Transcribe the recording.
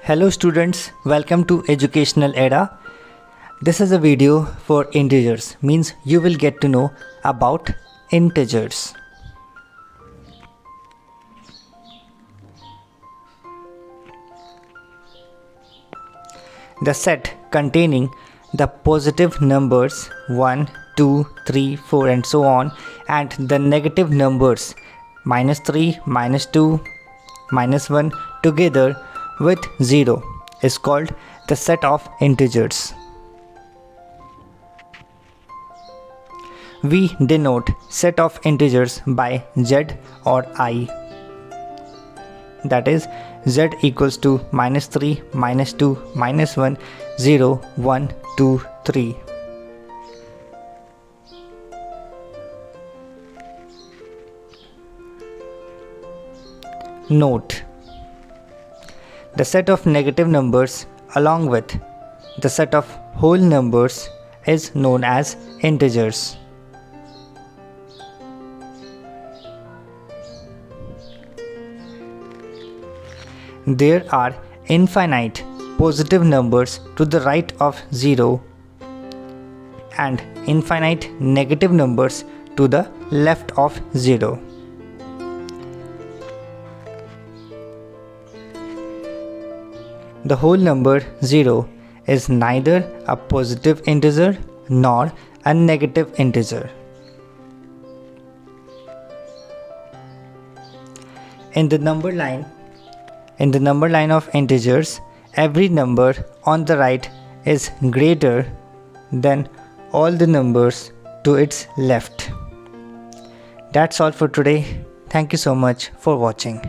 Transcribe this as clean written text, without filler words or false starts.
Hello students, welcome to Educational Era. This is a video for integers, means you will get to know about integers. The set containing the positive numbers 1, 2, 3, 4 and so on, and the negative numbers -3, -2, -1 together with 0 is called the set of integers. We denote set of integers by z or I. That is, z equals to -3, -2, -1, 0, 1, 2, 3. Note: the set of negative numbers along with the set of whole numbers is known as integers. There are infinite positive numbers to the right of 0 and infinite negative numbers to the left of 0. The whole number 0 is neither a positive integer nor a negative integer. In the number line of integers, every number on the right is greater than all the numbers to its left. That's all for today. Thank you so much for watching.